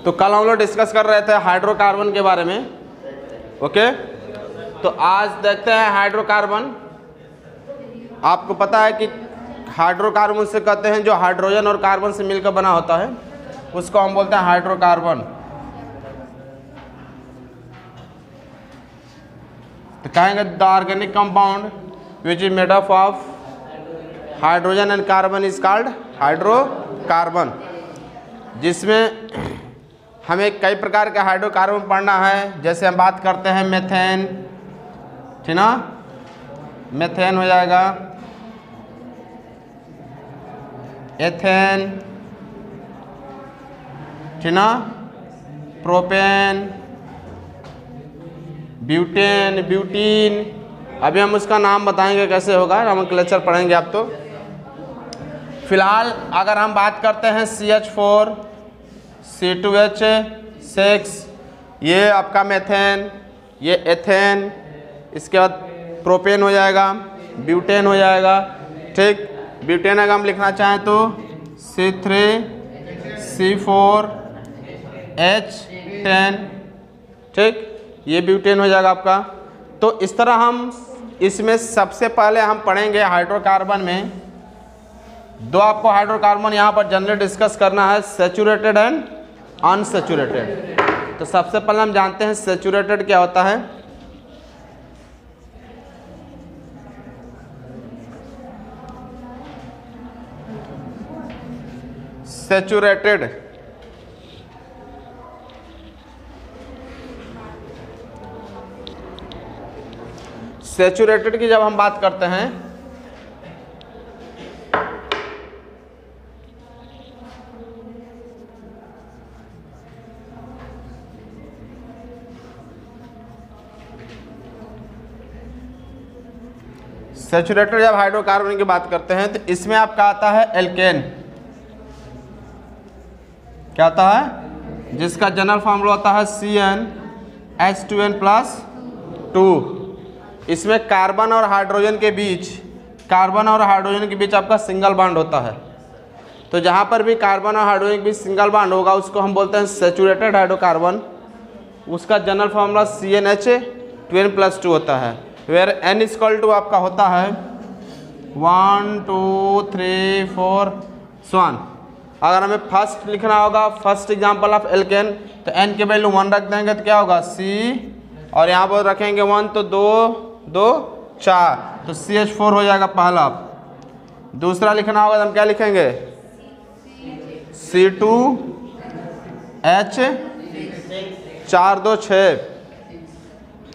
तो कल हम लोग डिस्कस कर रहे थे हाइड्रोकार्बन के बारे में। ओके, तो आज देखते हैं हाइड्रोकार्बन। आपको पता है कि हाइड्रोकार्बन से कहते हैं जो हाइड्रोजन और कार्बन से मिलकर बना होता है, उसको हम बोलते हैं हाइड्रोकार्बन। तो कहेंगे the organic compound which is made up of hydrogen and carbon is called hydrocarbon. जिसमें हमें कई प्रकार के हाइड्रोकार्बन पढ़ना है। जैसे हम बात करते हैं मेथेन, ठीक ना, मेथेन हो जाएगा, एथेन, ठीक ना, प्रोपेन, ब्यूटेन, ब्यूटीन। अभी हम उसका नाम बताएंगे कैसे होगा, हम लेक्चर पढ़ेंगे आप। तो फिलहाल अगर हम बात करते हैं CH4, C2H6, ये आपका मेथेन, ये एथेन, इसके बाद प्रोपेन हो जाएगा, ब्यूटेन हो जाएगा। ठीक, ब्यूटेन अगर हम लिखना चाहें तो C3C4H10, ठीक, ये ब्यूटेन हो जाएगा आपका। तो इस तरह हम इसमें सबसे पहले हम पढ़ेंगे हाइड्रोकार्बन में दो आपको हाइड्रोकार्बन यहाँ पर जनरली डिस्कस करना है, सैचुरेटेड एंड अनसैचुरेटेड। तो सबसे पहले हम जानते हैं सैचुरेटेड क्या होता है। सैचुरेटेड सैचुरेटेड की जब हम बात करते हैं सैचुरेटेड जब हाइड्रोकार्बन की बात करते हैं तो इसमें आपका आता है एल्केन। क्या आता है? जिसका जनरल फॉर्मूला होता है CnH2n+2। इसमें कार्बन और हाइड्रोजन के बीच आपका सिंगल बॉन्ड होता है। तो जहाँ पर भी कार्बन और हाइड्रोजन के बीच सिंगल बॉन्ड होगा उसको हम बोलते हैं सैचुरेटेड हाइड्रोकार्बन। उसका जनरल फॉर्मूला CnH2n+2 होता है, वेयर N = आपका होता है 1 2 3 4 so on। अगर हमें फर्स्ट लिखना होगा, फर्स्ट एग्जांपल ऑफ एल्केन, तो N के वैल्यू 1 रख देंगे तो क्या होगा C, और यहाँ पर रखेंगे 1 तो 2 2 4, तो CH4 हो जाएगा पहला। दूसरा लिखना होगा तो हम क्या लिखेंगे C2H 4 2 6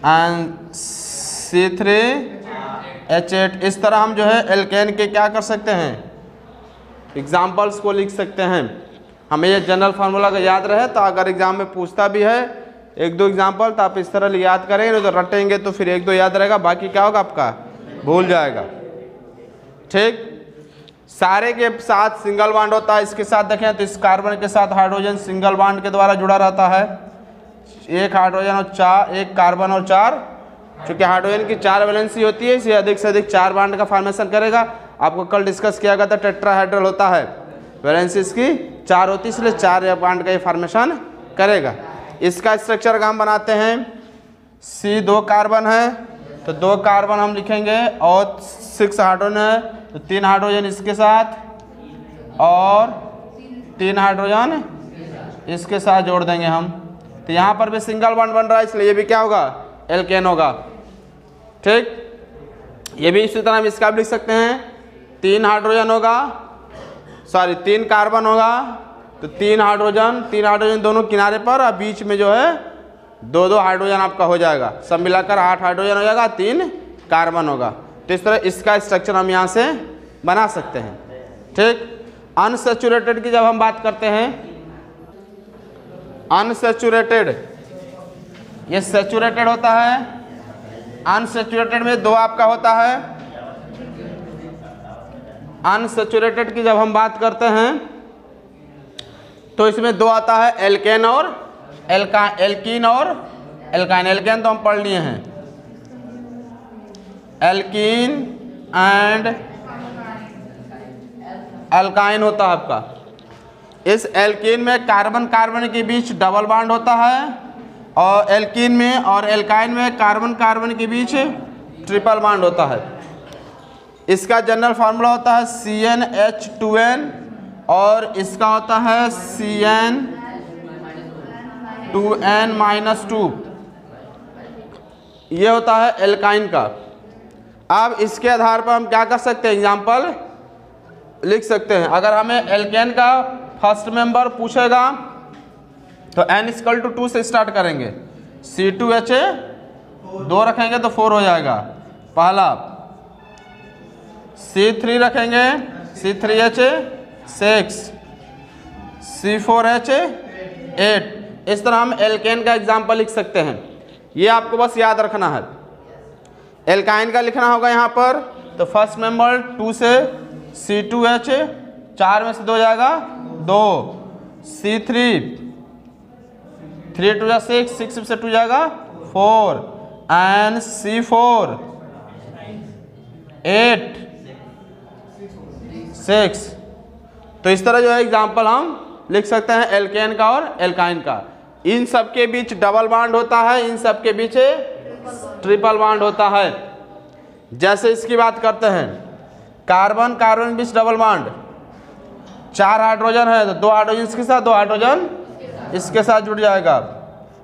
एंड C3H8। इस तरह हम जो है एल्केन के क्या कर सकते हैं, एग्जाम्पल्स को लिख सकते हैं। हमें ये जनरल फार्मूला का याद रहे तो अगर एग्जाम में पूछता भी है 1-2 एग्जाम्पल तो आप इस तरह याद करेंगे, नहीं तो रटेंगे तो फिर 1-2 याद रहेगा, बाकी क्या होगा आपका भूल जाएगा। ठीक, सारे के साथ सिंगल बॉन्ड होता है। इसके साथ देखें तो इस कार्बन के साथ हाइड्रोजन सिंगल बॉन्ड के द्वारा जुड़ा रहता है। एक हाइड्रोजन और 4, एक कार्बन और 4, चूँकि हाइड्रोजन की 4 वैलेंसी होती है इसे अधिक से अधिक 4 बॉन्ड का फॉर्मेशन करेगा। आपको कल डिस्कस किया गया था टेट्राहेड्रल होता है, वैलेंसी इसकी 4 होती है, इसलिए 4 बॉन्ड का ये फॉर्मेशन करेगा। इसका स्ट्रक्चर का हम बनाते हैं, C 2 कार्बन है तो 2 कार्बन हम लिखेंगे और 6 हाइड्रोजन है तो 3 हाइड्रोजन इसके साथ और 3 हाइड्रोजन इसके साथ जोड़ देंगे हम। तो यहाँ पर भी सिंगल बॉन्ड बन रहा है, इसलिए ये भी क्या होगा एल्केन होगा। ठीक, ये भी इसी तरह हम इसका भी लिख सकते हैं, 3 हाइड्रोजन होगा, सॉरी 3 कार्बन होगा तो 3 हाइड्रोजन दोनों किनारे पर, और बीच में जो है 2-2 हाइड्रोजन आपका हो जाएगा। सब मिलाकर 8 हाइड्रोजन हो जाएगा, 3 कार्बन होगा। तो इस तरह इसका स्ट्रक्चर हम यहाँ से बना सकते हैं। ठीक, अनसैचुरेटेड की जब हम बात करते हैं, अनसैचुरेटेड ये सैचुरेटेड होता है। अनसैचुरेटेड में 2 आपका होता है। अनसैचुरेटेड की जब हम बात करते हैं तो इसमें 2 आता है, एल्केन और एल्कीन और एल्काइन। एल्केन तो हम पढ़ लिए हैं, एल्कीन एंड अल्काइन होता है आपका। इस एल्कीन में कार्बन कार्बन के बीच डबल बॉन्ड होता है और एल्कीन में और एल्काइन में कार्बन कार्बन के बीच ट्रिपल बॉन्ड होता है। इसका जनरल फार्मूला होता है CnH2n और इसका होता है Cn2n-2। ये होता है एल्काइन का। अब इसके आधार पर हम क्या कर सकते हैं, एग्जाम्पल लिख सकते हैं। अगर हमें एल्केन का फर्स्ट मेंबर पूछेगा तो n=2 से स्टार्ट करेंगे। C2H 2 रखेंगे तो 4 हो जाएगा पहला। C3 रखेंगे C3H 6, C4H 8। इस तरह हम एल्केन का एग्जाम्पल लिख सकते हैं। ये आपको बस याद रखना है। एल्काइन का लिखना होगा यहाँ पर, तो फर्स्ट मेंबर 2 से C2H 4 में से 2 जाएगा 2, C3 3 2 6, 6 में से 2 जाएगा 4 एंड C4 8 6। तो इस तरह जो है एग्जाम्पल हम लिख सकते हैं एल्केन का और एल्काइन का। इन सब के बीच डबल बॉन्ड होता है, इन सब के बीच ट्रिपल बॉन्ड होता है। जैसे इसकी बात करते हैं, कार्बन कार्बन बीच डबल बॉन्ड, 4 हाइड्रोजन है तो 2 हाइड्रोजन इसके साथ, 2 हाइड्रोजन इसके साथ जुड़ जाएगा।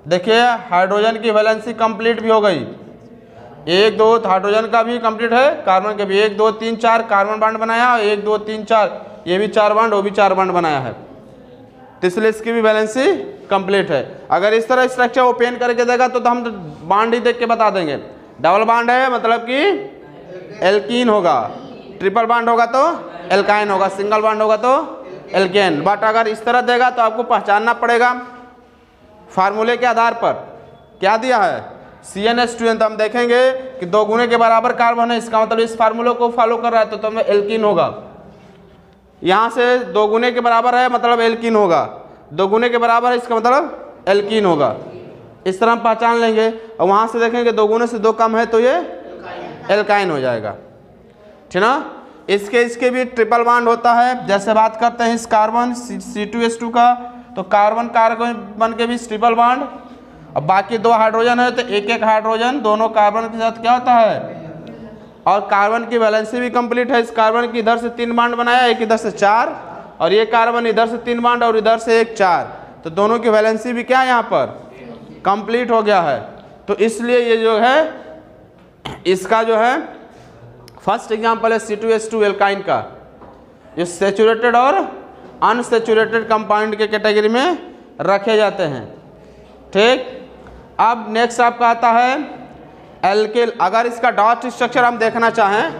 देखिए हाइड्रोजन की वैलेंसी कंप्लीट भी हो गई। 1 2 हाइड्रोजन का भी कंप्लीट है, कार्बन के भी 1 2 3 4 कार्बन बॉन्ड बनाया, 1 2 3 4 ये भी 4 बॉन्ड, वो भी 4 बॉन्ड बनाया है, तो इसलिए इसकी भी वैलेंसी कंप्लीट है। अगर इस तरह स्ट्रक्चर वो पेन करके देगा तो हम बॉन्ड ही देख के बता देंगे। डबल बॉन्ड है मतलब कि एल्कीन होगा, ट्रिपल बॉन्ड होगा तो एल्काइन होगा, सिंगल बॉन्ड होगा तो एल्केन। बट अगर इस तरह देगा तो आपको पहचानना पड़ेगा फार्मूले के आधार पर क्या दिया है CnH2n। तो हम देखेंगे कि 2 गुने के बराबर कार्बन है, इसका मतलब इस फार्मूले को फॉलो कर रहा है तो हमें एल्कीन होगा। यहाँ से 2 गुने के बराबर है मतलब एल्कीन होगा, 2 गुने के बराबर है इसका मतलब एल्कीन होगा। इस तरह हम पहचान लेंगे और वहाँ से देखेंगे 2 गुने से 2 कम है तो ये एल्काइन हो जाएगा, ठीक ना। इसके भी ट्रिपल बॉन्ड होता है। जैसे बात करते हैं इस कार्बन C2H2 का, तो कार्बन कार्बन के बीच ट्रिपल बॉन्ड, अब बाकी 2 हाइड्रोजन है तो 1 हाइड्रोजन दोनों कार्बन के साथ क्या होता है, और कार्बन की वैलेंसी भी कंप्लीट है। इस कार्बन की इधर से 3 बॉन्ड बनाया, एक इधर से 4, और ये कार्बन इधर से 3 बॉन्ड और इधर से 1 4, तो दोनों की वैलेंसी भी क्या यहाँ पर कंप्लीट हो गया है। तो इसलिए ये जो है इसका जो है फर्स्ट एग्जांपल है C2H2 एल्काइन का, जो सैचुरेटेड और अनसैचुरेटेड कंपाउंड के कैटेगरी में रखे जाते हैं, ठीक। अब नेक्स्ट आपका आता है एल्किल। अगर इसका डॉट स्ट्रक्चर हम देखना चाहें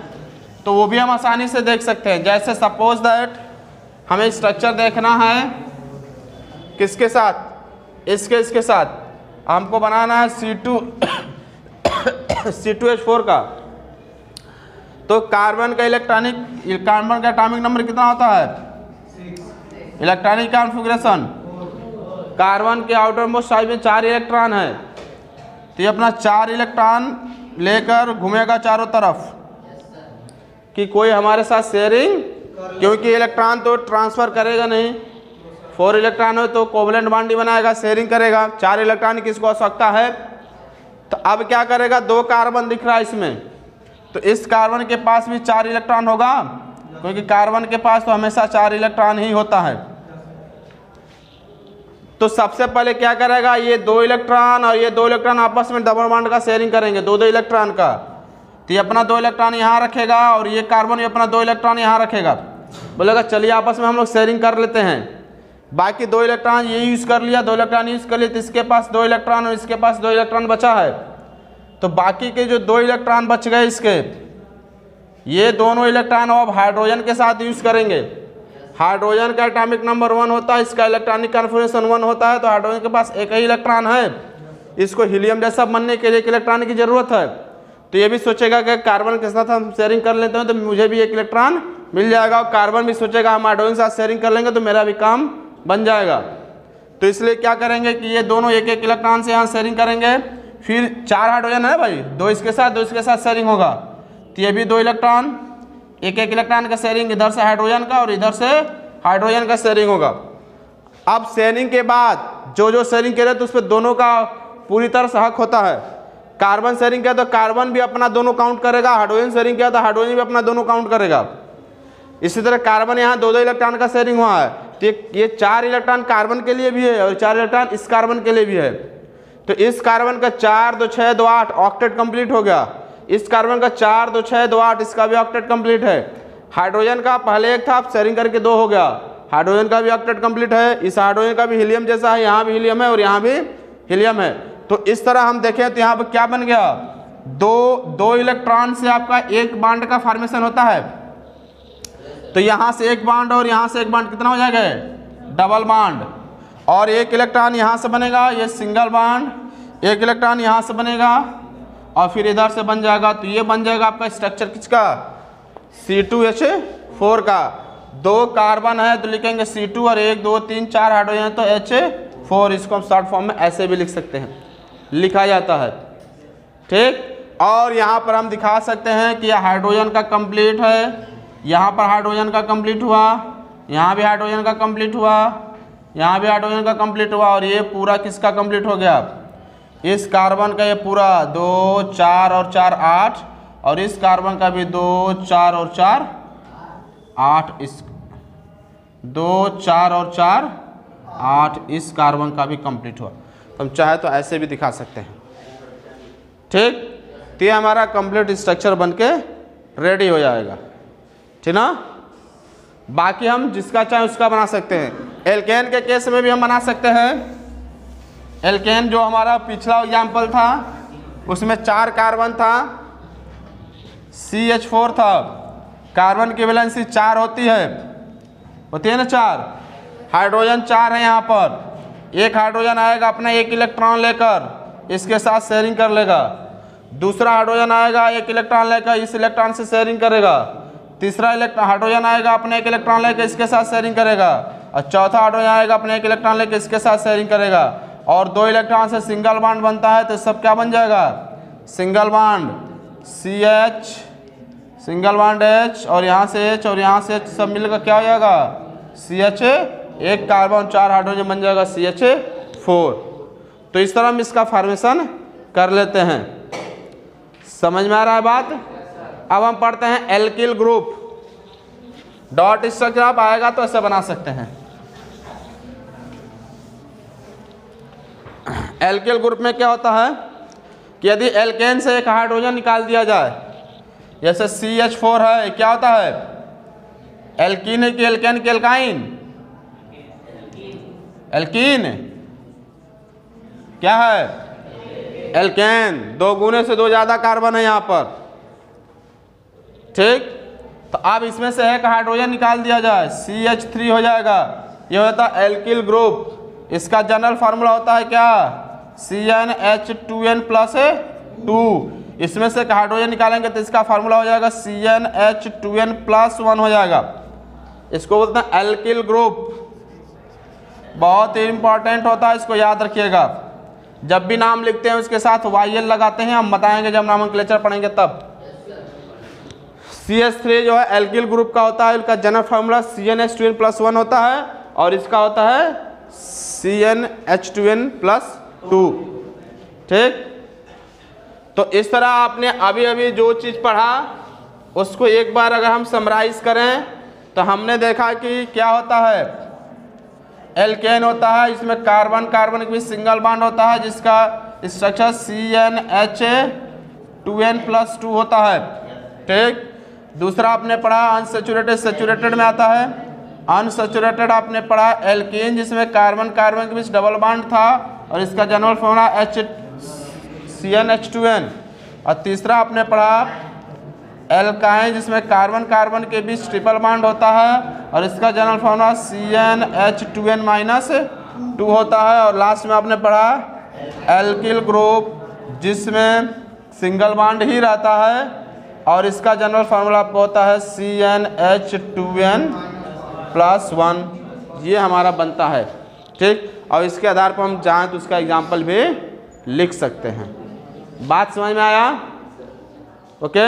तो वो भी हम आसानी से देख सकते हैं। जैसे सपोज दैट हमें स्ट्रक्चर देखना है किसके साथ, इसके साथ हमको बनाना है C2H4 का। तो कार्बन का कार्बन का एटॉमिक नंबर कितना होता है, इलेक्ट्रॉनिक कॉन्फ़िगरेशन, कार्बन के आउटर मोस्ट साइड में 4 इलेक्ट्रॉन है, तो ये अपना 4 इलेक्ट्रॉन लेकर घूमेगा चारों तरफ कि कोई हमारे साथ शेयरिंग, क्योंकि इलेक्ट्रॉन तो ट्रांसफ़र करेगा नहीं, 4 इलेक्ट्रॉन हो तो कोवलेंट बॉन्ड ही बनाएगा, शेयरिंग करेगा। 4 इलेक्ट्रॉन की इसको आवश्यकता है, तो अब क्या करेगा, 2 कार्बन दिख रहा है इसमें, तो इस कार्बन के पास भी 4 इलेक्ट्रॉन होगा, क्योंकि कार्बन के पास तो हमेशा 4 इलेक्ट्रॉन ही होता है। तो सबसे पहले क्या करेगा, ये 2 इलेक्ट्रॉन और ये 2 इलेक्ट्रॉन आपस में डबल बॉन्ड का शेयरिंग करेंगे, 2 इलेक्ट्रॉन का। तो ये अपना 2 इलेक्ट्रॉन यहाँ रखेगा और ये कार्बन भी अपना 2 इलेक्ट्रॉन यहाँ रखेगा। बोलेगा चलिए आपस में हम लोग शेयरिंग कर लेते हैं। बाकी 2 इलेक्ट्रॉन ये यूज़ कर लिया, 2 इलेक्ट्रॉन यूज़ कर लिया, तो इसके पास 2 इलेक्ट्रॉन और इसके पास 2 इलेक्ट्रॉन बचा है। तो बाकी के जो 2 इलेक्ट्रॉन बच गए इसके, ये दोनों इलेक्ट्रॉन अब हाइड्रोजन के साथ यूज़ करेंगे। हाइड्रोजन का एटॉमिक नंबर 1 होता है, इसका इलेक्ट्रॉनिक कॉन्फ़िगरेशन 1 होता है, तो हाइड्रोजन के पास एक ही इलेक्ट्रॉन है, इसको हीलियम जैसा बनने के लिए एक इलेक्ट्रॉन की ज़रूरत है। तो ये भी सोचेगा कि कार्बन के साथ हम शेयरिंग कर लेते हैं तो मुझे भी 1 इलेक्ट्रॉन मिल जाएगा, और कार्बन भी सोचेगा हम हाइड्रोजन के साथ शेयरिंग कर लेंगे तो मेरा भी काम बन जाएगा। तो इसलिए क्या करेंगे कि ये दोनों 1 इलेक्ट्रॉन से यहाँ शेयरिंग करेंगे। फिर 4 हाइड्रोजन है भाई, 2 इसके साथ 2 इसके साथ शेयरिंग होगा, तो ये भी 2 इलेक्ट्रॉन, 1 इलेक्ट्रॉन का शेयरिंग इधर से हाइड्रोजन का और इधर से हाइड्रोजन का शेयरिंग होगा। अब शेयरिंग के बाद जो शेयरिंग करे तो उस पर दोनों का पूरी तरह से हक होता है। कार्बन शेयरिंग किया तो कार्बन भी अपना दोनों काउंट करेगा, हाइड्रोजन शेयरिंग किया तो हाइड्रोजन भी अपना दोनों काउंट करेगा। इसी तरह कार्बन यहाँ 2-2 इलेक्ट्रॉन का शेयरिंग हुआ है तो ये 4 इलेक्ट्रॉन कार्बन के लिए भी है और 4 इलेक्ट्रॉन इस कार्बन के लिए भी है। तो इस कार्बन का 4 2 6 2 8 ऑक्टेट कंप्लीट हो गया। इस कार्बन का 4 2 6 2 8 इसका भी ऑक्टेट कंप्लीट है। हाइड्रोजन का पहले एक था, अब शेयरिंग करके 2 हो गया, हाइड्रोजन का भी ऑक्टेट कंप्लीट है। इस हाइड्रोजन का भी हीलियम जैसा है, यहाँ भी हीलियम है और यहाँ भी हीलियम है। तो इस तरह हम देखें तो यहाँ पर क्या बन गया, दो इलेक्ट्रॉन से आपका एक बॉन्ड का फॉर्मेशन होता है। तो यहाँ से एक बॉन्ड और यहाँ से एक बॉन्ड कितना हो जाएगा, डबल बॉन्ड। और एक इलेक्ट्रॉन यहाँ से बनेगा, ये सिंगल बॉन्ड। एक इलेक्ट्रॉन यहाँ से बनेगा और फिर इधर से बन जाएगा। तो ये बन जाएगा आपका स्ट्रक्चर किसका, C2H4 का। 2 कार्बन है तो लिखेंगे C2 और 1 2 3 4 हाइड्रोजन तो H4। इसको हम शॉर्ट फॉर्म में ऐसे भी लिख सकते हैं, लिखा जाता है। ठीक, और यहाँ पर हम दिखा सकते हैं कि यह हाइड्रोजन का कंप्लीट है। यहाँ पर हाइड्रोजन का कंप्लीट हुआ, यहाँ भी हाइड्रोजन का कंप्लीट हुआ, यहाँ भी हाइड्रोजन का कंप्लीट हुआ और ये पूरा किसका कंप्लीट हो गया, इस कार्बन का ये पूरा 2 4 और 4 8 और इस कार्बन का भी 2 4 और 4 8, इस 2 4 और 4 8 इस कार्बन का भी कंप्लीट हुआ। तो हम चाहे तो ऐसे भी दिखा सकते हैं। ठीक, तो ये हमारा कंप्लीट स्ट्रक्चर बनके रेडी हो जाएगा। ठीक ना, बाकी हम जिसका चाहे उसका बना सकते हैं। एल्केन के केस में भी हम बना सकते हैं। एल्केन जो हमारा पिछला एग्जाम्पल था उसमें 4 कार्बन था, CH4 था। कार्बन की वैलेंसी 4 होती है ना 4। हाइड्रोजन 4 है यहाँ पर। एक हाइड्रोजन आएगा अपना 1 इलेक्ट्रॉन लेकर, इसके साथ शेयरिंग कर लेगा। दूसरा हाइड्रोजन आएगा 1 इलेक्ट्रॉन लेकर, इस इलेक्ट्रॉन से शेयरिंग करेगा। तीसरा हाइड्रोजन आएगा अपने 1 इलेक्ट्रॉन लेकर, इसके साथ शेयरिंग करेगा। और चौथा हाइड्रोजन आएगा अपने 1 इलेक्ट्रॉन लेकर, इसके साथ शेयरिंग करेगा। और 2 इलेक्ट्रॉन से सिंगल बॉन्ड बनता है तो सब क्या बन जाएगा, single bond CH, single bond H और यहाँ से H और यहाँ से H सब मिलकर क्या हो जाएगा, CH। 1 कार्बन 4 हाइड्रोजन बन जाएगा CH4। तो इस तरह हम इसका फॉर्मेशन कर लेते हैं। समझ में आ रहा है बात। अब हम पढ़ते हैं एल्किल ग्रुप। डॉट स्ट्रक्चर आप आएगा तो ऐसे बना सकते हैं। एल्किल ग्रुप में क्या होता है कि यदि एल्केन से एक हाइड्रोजन निकाल दिया जाए, जैसे CH4 है, क्या होता है, एल्कीन है कि एल्केन की एल्काइन, एल्कीन क्या है, एल्केन। 2 गुने से 2 ज़्यादा कार्बन है यहाँ पर। ठीक, तो अब इसमें से एक हाइड्रोजन निकाल दिया जाए, CH3 हो जाएगा। ये होता है एल्किल ग्रुप। इसका जनरल फार्मूला होता है क्या, CnH2n+2। इसमें से एक हाइड्रोजन निकालेंगे तो इसका फार्मूला हो जाएगा CnH2n+1 हो जाएगा। इसको बोलते हैं एल्किल ग्रुप। बहुत ही इंपॉर्टेंट होता है, इसको याद रखिएगा। जब भी नाम लिखते हैं उसके साथ YL लगाते हैं, हम बताएंगे जब नोमेनक्लेचर पढ़ेंगे तब। CH3 जो है एल्किल ग्रुप का होता है, इसका जनरल फार्मूला CnH2n+1 होता है और इसका होता है CnH2n+2। ठीक, तो इस तरह आपने अभी अभी जो चीज़ पढ़ा उसको एक बार अगर हम समराइज करें तो हमने देखा कि क्या होता है, एल्केन होता है, इसमें कार्बन कार्बन के बीच सिंगल बॉन्ड होता है जिसका स्ट्रक्चर CnH2n+2 होता है। ठीक, दूसरा आपने पढ़ा अनसैचुरेटेड, सैचुरेटेड में आता है। अनसैचुरेटेड आपने पढ़ा एल्कीन जिसमें कार्बन कार्बन के बीच डबल बॉन्ड था और इसका जनरल फॉर्मूला CnH2n। और तीसरा आपने पढ़ा एल्काइन जिसमें कार्बन कार्बन के बीच ट्रिपल बॉन्ड होता है और इसका जनरल फॉर्मूला CnH2n-2 होता है। और लास्ट में आपने पढ़ा एल्किल ग्रुप जिसमें सिंगल बॉन्ड ही रहता है और इसका जनरल फार्मूला आपको होता है CnH2n+1। ये हमारा बनता है। ठीक, और इसके आधार पर हम चाहें तो उसका एग्जाम्पल भी लिख सकते हैं। बात समझ में आया? ओके।